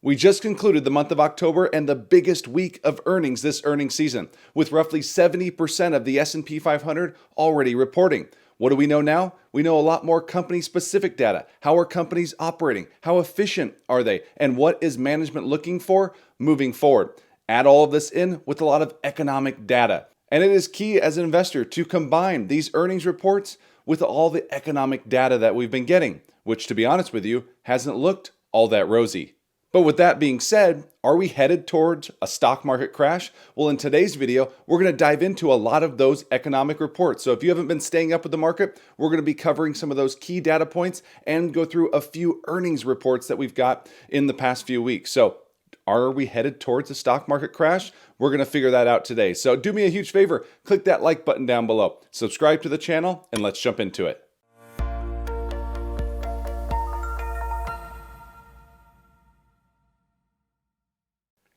We just concluded the month of October and the biggest week of earnings this earnings season, with roughly 70% of the S&P 500 already reporting. What do we know now? We know a lot more company-specific data. How are companies operating? How efficient are they? And what is management looking for moving forward? Add all of this in with a lot of economic data. And it is key as an investor to combine these earnings reports with all the economic data that we've been getting, which, to be honest with you, hasn't looked all that rosy. But with that being said, are we headed towards a stock market crash? Well, in today's video, we're going to dive into a lot of those economic reports. So if you haven't been staying up with the market, we're going to be covering some of those key data points and go through a few earnings reports that we've got in the past few weeks. So are we headed towards a stock market crash? We're going to figure that out today. So do me a huge favor, click that like button down below, subscribe to the channel, and let's jump into it.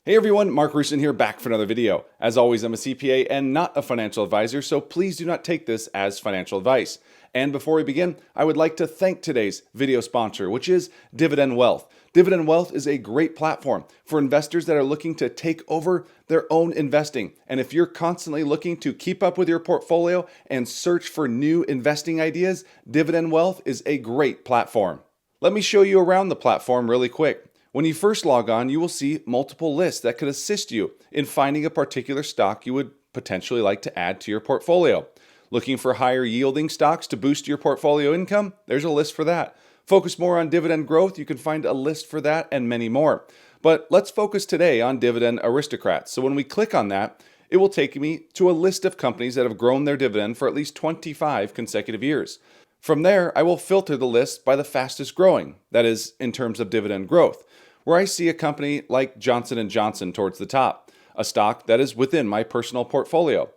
Hey everyone, Mark Roussin here, back for another video. As always, I'm a CPA and not a financial advisor, so please do not take this as financial advice. And before we begin, I would like to thank today's video sponsor, which is Dividend Wealth. Dividend Wealth is a great platform for investors that are looking to take over their own investing. And if you're constantly looking to keep up with your portfolio and search for new investing ideas, Dividend Wealth is a great platform. Let me show you around the platform really quick. When you first log on, you will see multiple lists that could assist you in finding a particular stock you would potentially like to add to your portfolio. Looking for higher yielding stocks to boost your portfolio income? There's a list for that. Focus more on dividend growth? You can find a list for that and many more. But let's focus today on dividend aristocrats. So when we click on that, it will take me to a list of companies that have grown their dividend for at least 25 consecutive years. From there, I will filter the list by the fastest growing, that is, in terms of dividend growth, where I see a company like Johnson & Johnson towards the top, a stock that is within my personal portfolio.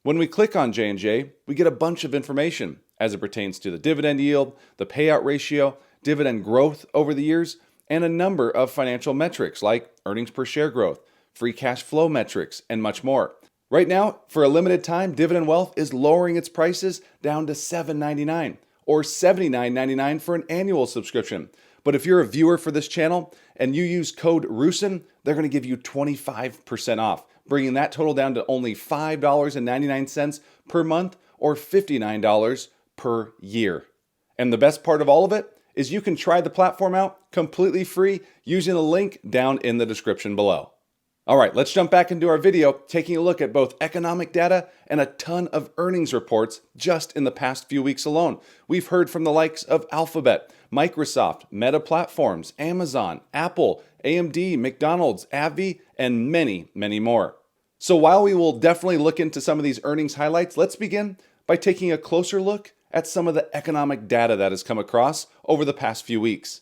When we click on J&J, we get a bunch of information as it pertains to the dividend yield, the payout ratio, dividend growth over the years, and a number of financial metrics like earnings per share growth, free cash flow metrics, and much more. Right now, for a limited time, Dividend Wealth is lowering its prices down to $7.99 or $79.99 for an annual subscription. But if you're a viewer for this channel and you use code Roussin, they're going to give you 25% off, bringing that total down to only $5.99 per month or $59 per year. And the best part of all of it is you can try the platform out completely free using the link down in the description below. All right, let's jump back into our video, taking a look at both economic data and a ton of earnings reports just in the past few weeks alone. We've heard from the likes of Alphabet, Microsoft, Meta Platforms, Amazon, Apple, AMD, McDonald's, AbbVie, and many, many more. So while we will definitely look into some of these earnings highlights, let's begin by taking a closer look at some of the economic data that has come across over the past few weeks.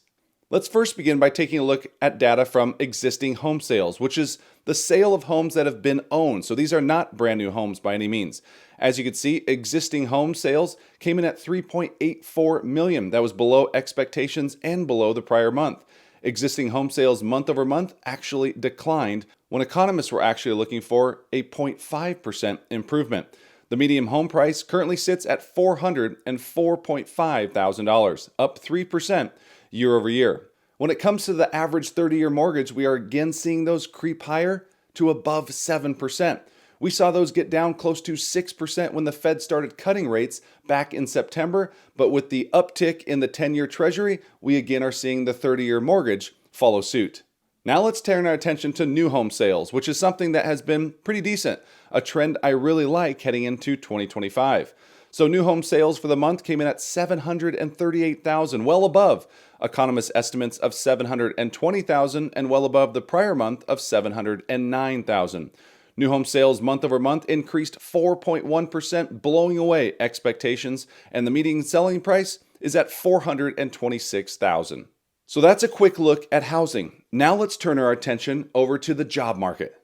Let's first begin by taking a look at data from existing home sales, which is the sale of homes that have been owned. So these are not brand new homes by any means. As you can see, existing home sales came in at 3.84 million. That was below expectations and below the prior month. Existing home sales month over month actually declined when economists were actually looking for a 0.5% improvement. The median home price currently sits at $404.5 thousand, up 3% year over year. When it comes to the average 30-year mortgage, we are again seeing those creep higher to above 7%. We saw those get down close to 6% when the Fed started cutting rates back in September, but with the uptick in the 10-year Treasury, we again are seeing the 30-year mortgage follow suit. Now let's turn our attention to new home sales, which is something that has been pretty decent, a trend I really like heading into 2025. So new home sales for the month came in at 738,000, well above economists' estimates of 720,000 and well above the prior month of 709,000. New home sales month over month increased 4.1%, blowing away expectations, and the median selling price is at 426,000. So that's a quick look at housing. Now let's turn our attention over to the job market.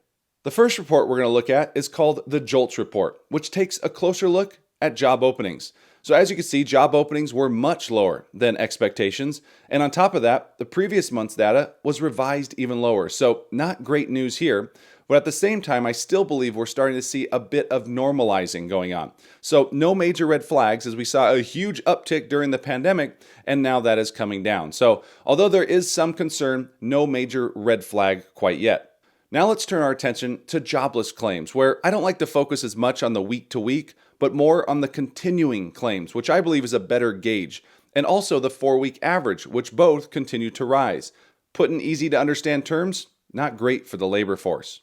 The first report we're going to look at is called the JOLTS report, which takes a closer look at job openings. So as you can see, job openings were much lower than expectations. And on top of that, the previous month's data was revised even lower. So not great news here. But at the same time, I still believe we're starting to see a bit of normalizing going on. So no major red flags, as we saw a huge uptick during the pandemic, and now that is coming down. So although there is some concern, no major red flag quite yet. Now let's turn our attention to jobless claims, where I don't like to focus as much on the week to week, but more on the continuing claims, which I believe is a better gauge, and also the 4-week average, which both continue to rise. Put in easy to understand terms, not great for the labor force.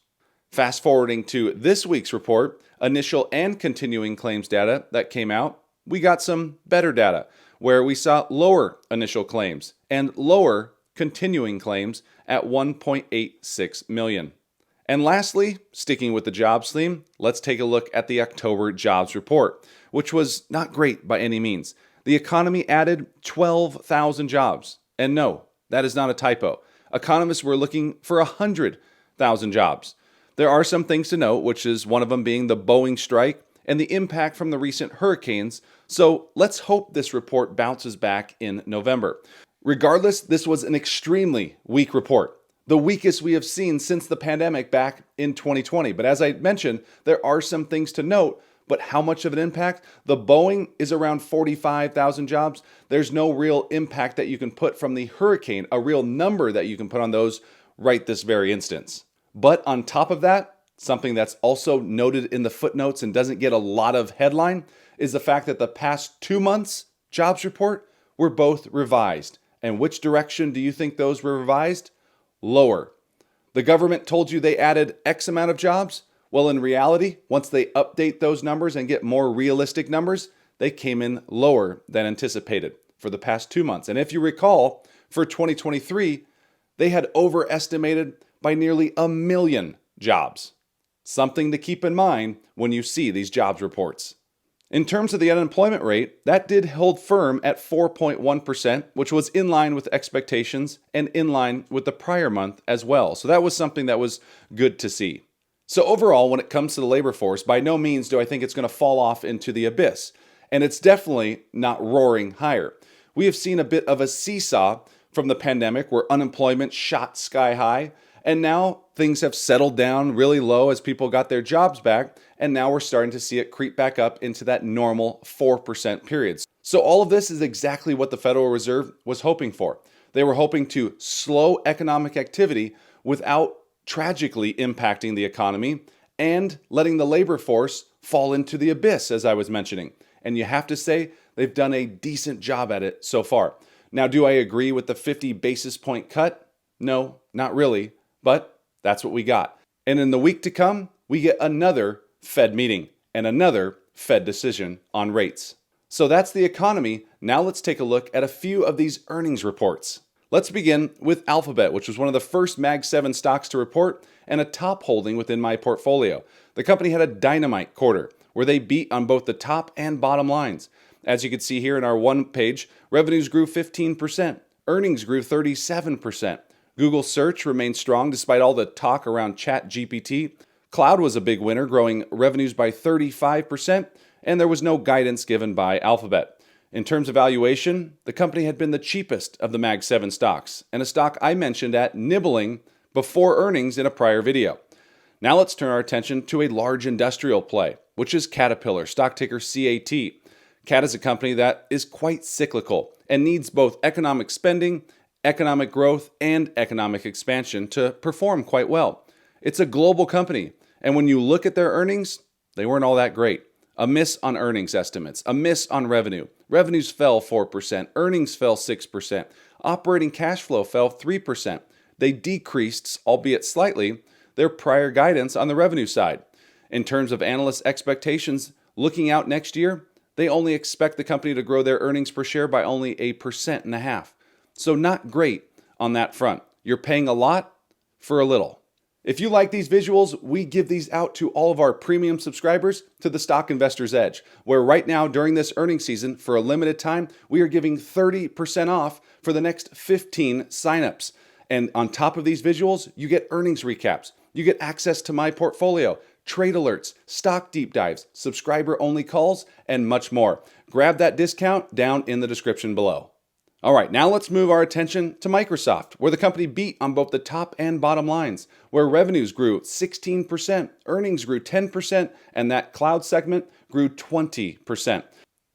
Fast forwarding to this week's report, initial and continuing claims data that came out, we got some better data, where we saw lower initial claims and lower continuing claims at 1.86 million. And lastly, sticking with the jobs theme, let's take a look at the October jobs report, which was not great by any means. The economy added 12,000 jobs. And no, that is not a typo. Economists were looking for 100,000 jobs. There are some things to note, which is one of them being the Boeing strike and the impact from the recent hurricanes. So let's hope this report bounces back in November. Regardless, this was an extremely weak report, the weakest we have seen since the pandemic back in 2020. But as I mentioned, there are some things to note, but how much of an impact? The Boeing is around 45,000 jobs. There's no real impact that you can put from the hurricane, a real number that you can put on those right this very instance. But on top of that, something that's also noted in the footnotes and doesn't get a lot of headline is the fact that the past 2 months jobs report were both revised. And which direction do you think those were revised? Lower. The government told you they added X amount of jobs. Well, in reality, once they update those numbers and get more realistic numbers, they came in lower than anticipated for the past 2 months. And if you recall, for 2023, they had overestimated by nearly 1 million jobs. Something to keep in mind when you see these jobs reports. In terms of the unemployment rate, that did hold firm at 4.1%, which was in line with expectations and in line with the prior month as well. So that was something that was good to see. So overall, when it comes to the labor force, by no means do I think it's going to fall off into the abyss. And it's definitely not roaring higher. We have seen a bit of a seesaw from the pandemic where unemployment shot sky high. And now things have settled down really low as people got their jobs back. And now we're starting to see it creep back up into that normal 4% period. So all of this is exactly what the Federal Reserve was hoping for. They were hoping to slow economic activity without tragically impacting the economy and letting the labor force fall into the abyss, as I was mentioning. And you have to say they've done a decent job at it so far. Now, do I agree with the 50 basis point cut? No, not really. But that's what we got. And in the week to come, we get another Fed meeting and another Fed decision on rates. So that's the economy. Now let's take a look at a few of these earnings reports. Let's begin with Alphabet, which was one of the first Mag 7 stocks to report and a top holding within my portfolio. The company had a dynamite quarter where they beat on both the top and bottom lines. As you can see here in our one page, revenues grew 15%, earnings grew 37%. Google search remained strong despite all the talk around ChatGPT. Cloud was a big winner, growing revenues by 35%, and there was no guidance given by Alphabet. In terms of valuation, the company had been the cheapest of the Mag 7 stocks, and a stock I mentioned at nibbling before earnings in a prior video. Now let's turn our attention to a large industrial play, which is Caterpillar, stock ticker CAT. CAT is a company that is quite cyclical and needs both economic spending, economic growth, and economic expansion to perform quite well. It's a global company, and when you look at their earnings, they weren't all that great. A miss on earnings estimates, a miss on revenue. Revenues fell 4%, earnings fell 6%, operating cash flow fell 3%. They decreased, albeit slightly, their prior guidance on the revenue side. In terms of analyst expectations, looking out next year, they only expect the company to grow their earnings per share by only 1.5%. So not great on that front. You're paying a lot for a little. If you like these visuals, we give these out to all of our premium subscribers to the Stock Investor's Edge, where right now during this earnings season, for a limited time, we are giving 30% off for the next 15 signups. And on top of these visuals, you get earnings recaps. You get access to my portfolio, trade alerts, stock deep dives, subscriber-only calls, and much more. Grab that discount down in the description below. All right, now let's move our attention to Microsoft, where the company beat on both the top and bottom lines, where revenues grew 16%, earnings grew 10%, and that cloud segment grew 20%.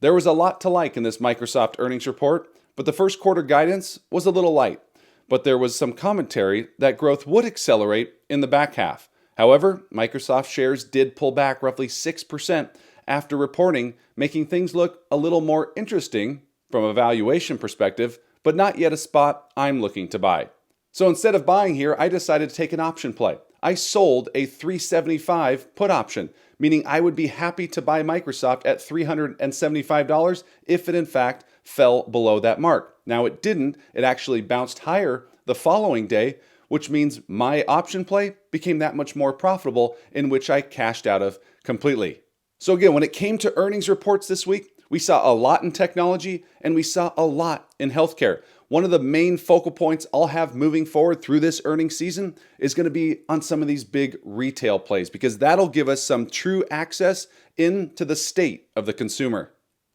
There was a lot to like in this Microsoft earnings report, but the first quarter guidance was a little light. But there was some commentary that growth would accelerate in the back half. However, Microsoft shares did pull back roughly 6% after reporting, making things look a little more interesting from a valuation perspective, but not yet a spot I'm looking to buy. So instead of buying here, I decided to take an option play. I sold a $375 put option, meaning I would be happy to buy Microsoft at $375 if it in fact fell below that mark. Now it didn't, it actually bounced higher the following day, which means my option play became that much more profitable, in which I cashed out of completely. So again, when it came to earnings reports this week, we saw a lot in technology and we saw a lot in healthcare. One of the main focal points I'll have moving forward through this earnings season is going to be on some of these big retail plays, because that'll give us some true access into the state of the consumer.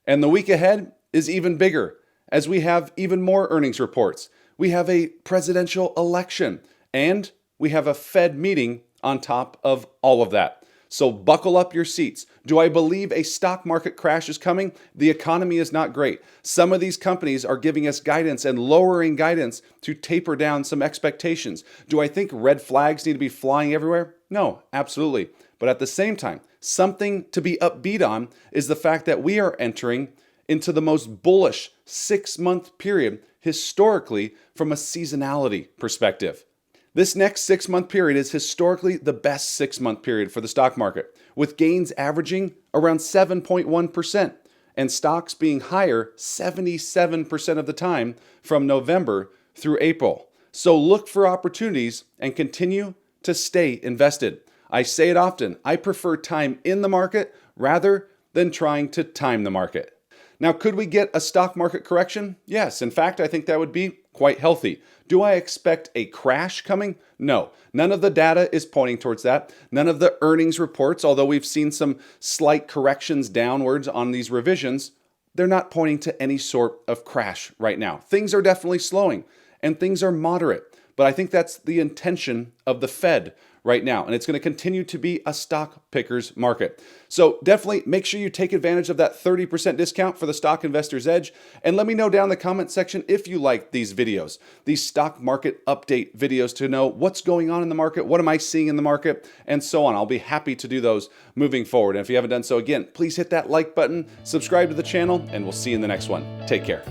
And the week ahead is even bigger, as we have even more earnings reports. We have a presidential election and we have a Fed meeting on top of all of that. So buckle up your seats. Do I believe a stock market crash is coming? The economy is not great. Some of these companies are giving us guidance and lowering guidance to taper down some expectations. Do I think red flags need to be flying everywhere? No, absolutely. But at the same time, something to be upbeat on is the fact that we are entering into the most bullish 6-month period historically from a seasonality perspective. This next 6-month period is historically the best 6-month period for the stock market, with gains averaging around 7.1% and stocks being higher 77% of the time from November through April. So look for opportunities and continue to stay invested. I say it often, I prefer time in the market rather than trying to time the market. Now, could we get a stock market correction? Yes. In fact, I think that would be quite healthy. Do I expect a crash coming? No. None of the data is pointing towards that. None of the earnings reports, although we've seen some slight corrections downwards on these revisions, they're not pointing to any sort of crash right now. Things are definitely slowing and things are moderate, but I think that's the intention of the Fed right now, and it's going to continue to be a stock picker's market. So definitely make sure you take advantage of that 30% discount for the Stock Investor's Edge, and let me know down in the comment section if you like these videos, these stock market update videos, to know what's going on in the market, what am I seeing in the market, and so on. I'll be happy to do those moving forward. And if you haven't done so, again, please hit that like button, subscribe to the channel, and we'll see you in the next one. Take care.